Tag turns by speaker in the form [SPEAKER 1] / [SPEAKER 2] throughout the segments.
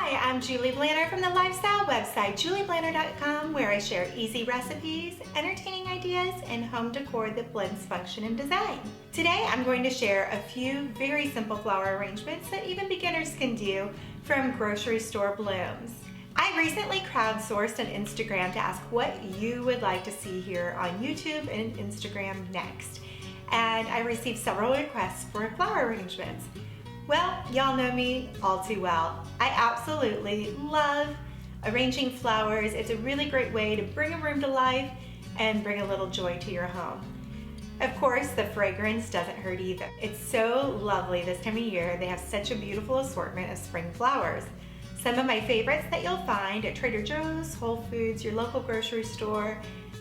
[SPEAKER 1] Hi, I'm Julie Blanner from the lifestyle website julieblanner.com, where I share easy recipes, entertaining ideas, and home decor that blends function and design. Today I'm going to share a few very simple flower arrangements that even beginners can do from grocery store blooms. I recently crowdsourced on Instagram to ask what you would like to see here on YouTube and Instagram next, and I received several requests for flower arrangements. Well, y'all know me all too well. I absolutely love arranging flowers. It's a really great way to bring a room to life and bring a little joy to your home. Of course, the fragrance doesn't hurt either. It's so lovely this time of year. They have such a beautiful assortment of spring flowers. Some of my favorites that you'll find at Trader Joe's, Whole Foods, your local grocery store,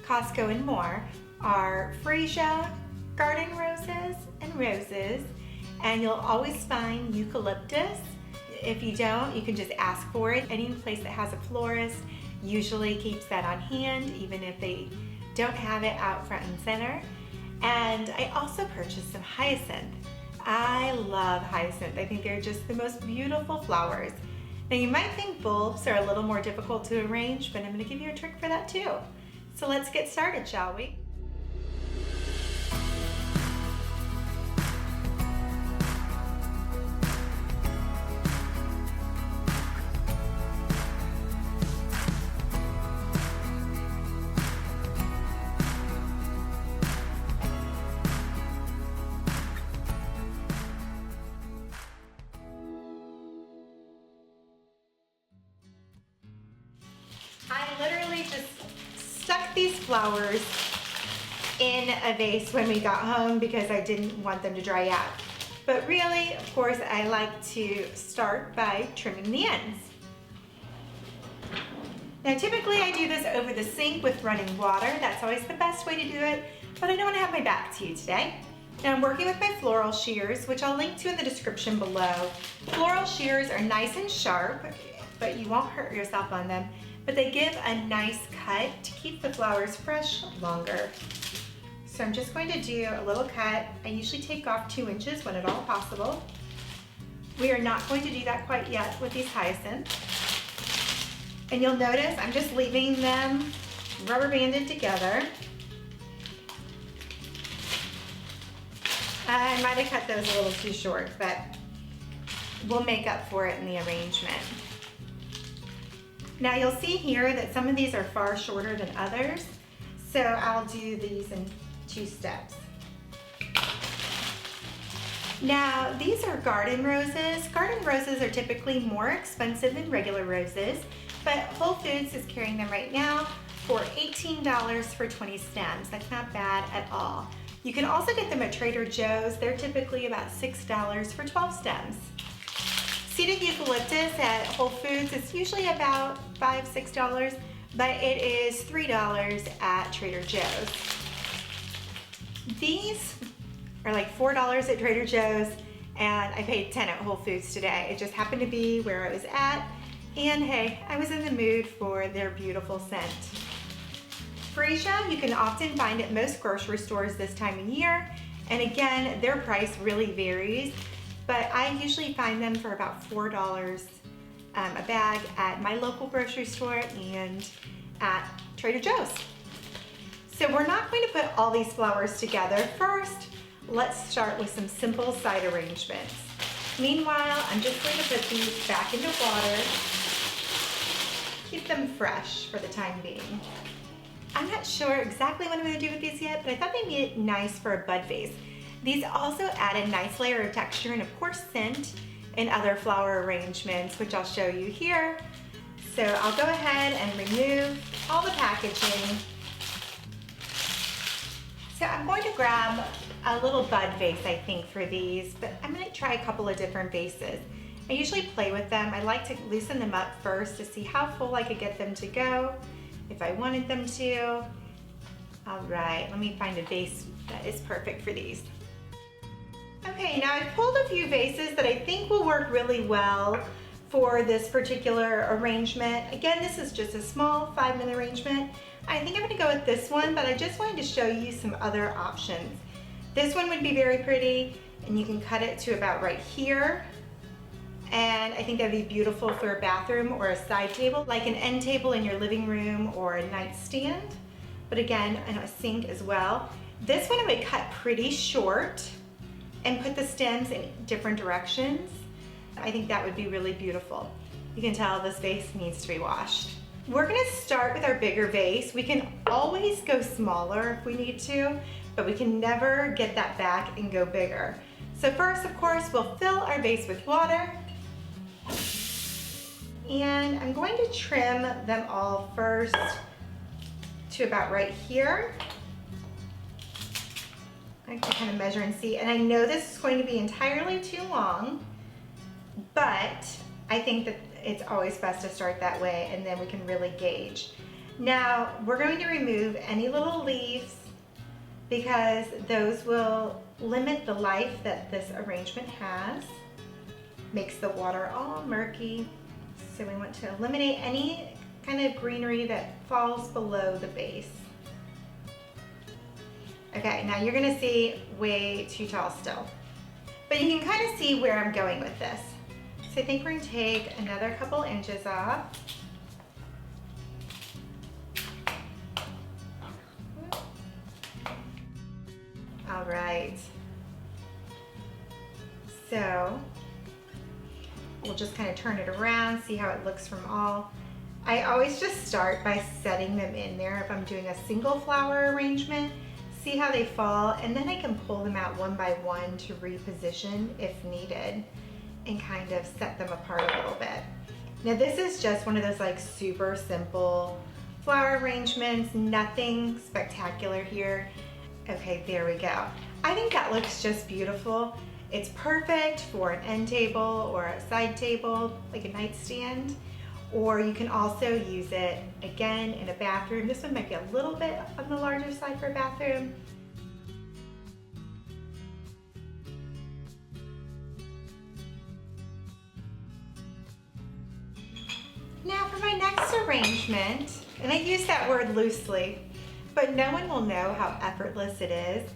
[SPEAKER 1] Costco, and more are freesia, garden roses, and roses. And you'll always find eucalyptus. If you don't, you can just ask for it. Any place that has a florist usually keeps that on hand, even if they don't have it out front and center. And I also purchased some hyacinth. I love hyacinth. I think they're just the most beautiful flowers. Now you might think bulbs are a little more difficult to arrange, but I'm going to give you a trick for that too. So let's get started, shall we? I literally just stuck these flowers in a vase when we got home because I didn't want them to dry out. But really, of course, I like to start by trimming the ends. Now typically I do this over the sink with running water. That's always the best way to do it, but I don't want to have my back to you today. Now I'm working with my floral shears, which I'll link to in the description below. Floral shears are nice and sharp, but you won't hurt yourself on them. But they give a nice cut to keep the flowers fresh longer. So I'm just going to do a little cut. I usually take off 2 inches when at all possible. We are not going to do that quite yet with these hyacinths. And you'll notice I'm just leaving them rubber banded together. I might have cut those a little too short, but we'll make up for it in the arrangement. Now you'll see here that some of these are far shorter than others, so I'll do these in 2 steps. Now these are garden roses. Garden roses are typically more expensive than regular roses, but Whole Foods is carrying them right now for $18 for 20 stems. That's not bad at all. You can also get them at Trader Joe's. They're typically about $6 for 12 stems. Seeded eucalyptus at Whole Foods is usually about $5, $6, but it is $3 at Trader Joe's. These are like $4 at Trader Joe's, and I paid $10 at Whole Foods today. It just happened to be where I was at, and hey, I was in the mood for their beautiful scent. Freesia you can often find at most grocery stores this time of year, and again, their price really varies. But I usually find them for about $4 a bag at my local grocery store and at Trader Joe's. So we're not going to put all these flowers together. First, let's start with some simple side arrangements. Meanwhile, I'm just going to put these back into water. Keep them fresh for the time being. I'm not sure exactly what I'm going to do with these yet, but I thought they'd be nice for a bud vase. These also add a nice layer of texture and of course scent in other flower arrangements, which I'll show you here. So I'll go ahead and remove all the packaging. So I'm going to grab a little bud vase, I think, for these, but I'm going to try a couple of different vases. I usually play with them. I like to loosen them up first to see how full I could get them to go, if I wanted them to. All right, let me find a vase that is perfect for these. Okay, now I've pulled a few vases that I think will work really well for this particular arrangement. Again, this is just a small 5-minute arrangement. I think I'm going to go with this one, but I just wanted to show you some other options. This one would be very pretty, and you can cut it to about right here. And I think that'd be beautiful for a bathroom or a side table, like an end table in your living room or a nightstand. But again, and a sink as well. This one I would cut pretty short and put the stems in different directions. I think that would be really beautiful. You can tell this vase needs to be washed. We're gonna start with our bigger vase. We can always go smaller if we need to, but we can never get that back and go bigger. So first, of course, we'll fill our vase with water. And I'm going to trim them all first to about right here. I can kind of measure and see. And I know this is going to be entirely too long, but I think that it's always best to start that way, and then we can really gauge. Now, we're going to remove any little leaves because those will limit the life that this arrangement has. Makes the water all murky. So we want to eliminate any kind of greenery that falls below the base. Okay, now you're gonna see way too tall still. But you can kind of see where I'm going with this. So I think we're gonna take another couple inches off. All right. So we'll just kind of turn it around, see how it looks from all. I always just start by setting them in there if I'm doing a single flower arrangement, see how they fall, and then I can pull them out one by one to reposition if needed and kind of set them apart a little bit. Now this is just one of those like super simple flower arrangements, nothing spectacular here. Okay, there we go. I think that looks just beautiful. It's perfect for an end table or a side table, like a nightstand, or you can also use it again in a bathroom. This one might be a little bit on the larger side for a bathroom. Now for my next arrangement, and I use that word loosely, but no one will know how effortless it is.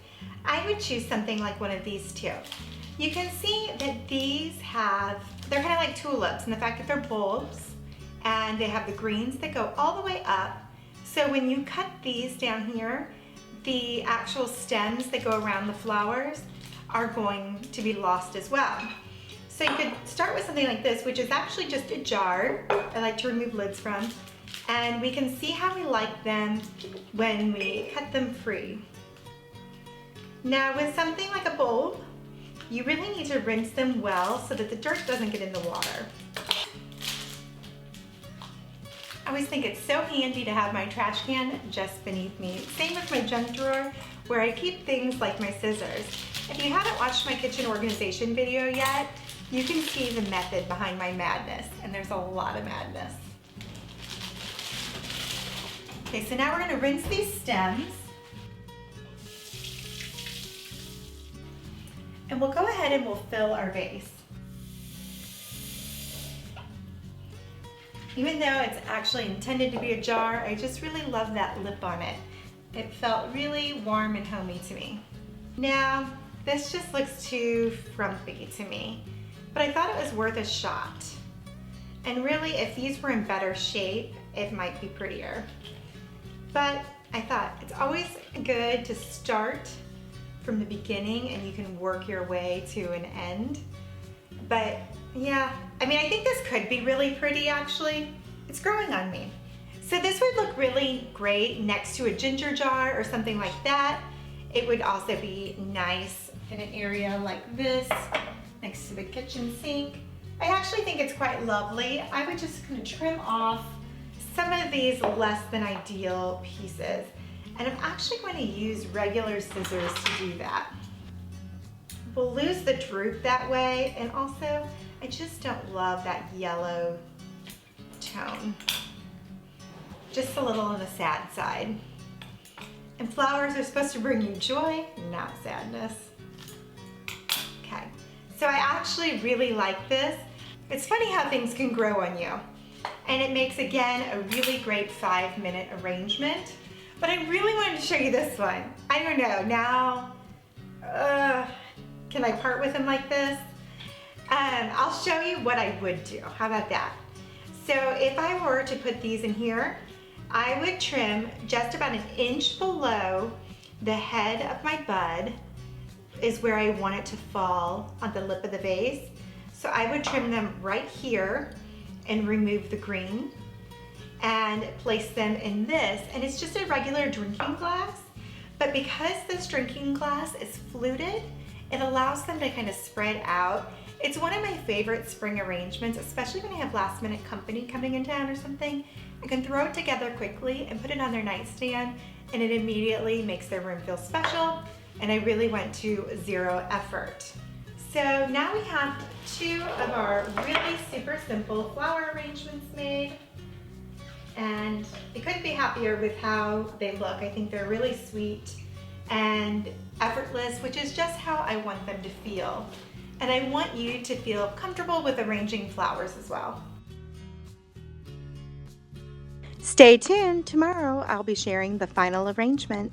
[SPEAKER 1] I would choose something like one of these two. You can see that these they're kind of like tulips in the fact that they're bulbs and they have the greens that go all the way up. So when you cut these down here, the actual stems that go around the flowers are going to be lost as well. So you could start with something like this, which is actually just a jar I like to remove lids from, and we can see how we like them when we cut them free. Now with something like a bulb, you really need to rinse them well so that the dirt doesn't get in the water. I always think it's so handy to have my trash can just beneath me. Same with my junk drawer where I keep things like my scissors. If you haven't watched my kitchen organization video yet, you can see the method behind my madness, and there's a lot of madness. Okay, so now we're gonna rinse these stems. And we'll go ahead and we'll fill our vase. Even though it's actually intended to be a jar, I just really love that lip on it. It felt really warm and homey to me. Now, this just looks too frumpy to me, but I thought it was worth a shot. And really, if these were in better shape, it might be prettier. But I thought it's always good to start from the beginning and you can work your way to an end. But yeah, I mean, I think this could be really pretty actually. It's growing on me. So this would look really great next to a ginger jar or something like that. It would also be nice in an area like this, next to the kitchen sink. I actually think it's quite lovely. I would just kind of trim off some of these less than ideal pieces. And I'm actually going to use regular scissors to do that. We'll lose the droop that way, and also I just don't love that yellow tone. Just a little on the sad side. And flowers are supposed to bring you joy, not sadness. Okay, so I actually really like this. It's funny how things can grow on you. And it makes, again, a really great 5-minute arrangement. But I really wanted to show you this one. I don't know, now, can I part with them like this? I'll show you what I would do. How about that? So if I were to put these in here, I would trim just about an inch below the head of my bud is where I want it to fall on the lip of the vase. So I would trim them right here and remove the green and place them in this. And it's just a regular drinking glass, but because this drinking glass is fluted, it allows them to kind of spread out. It's one of my favorite spring arrangements, especially when I have last minute company coming in town or something. I can throw it together quickly and put it on their nightstand, and it immediately makes their room feel special, and I really went to zero effort. So now we have two of our really super simple flower arrangements made, and I couldn't be happier with how they look. I think they're really sweet and effortless, which is just how I want them to feel. And I want you to feel comfortable with arranging flowers as well. Stay tuned. Tomorrow I'll be sharing the final arrangement.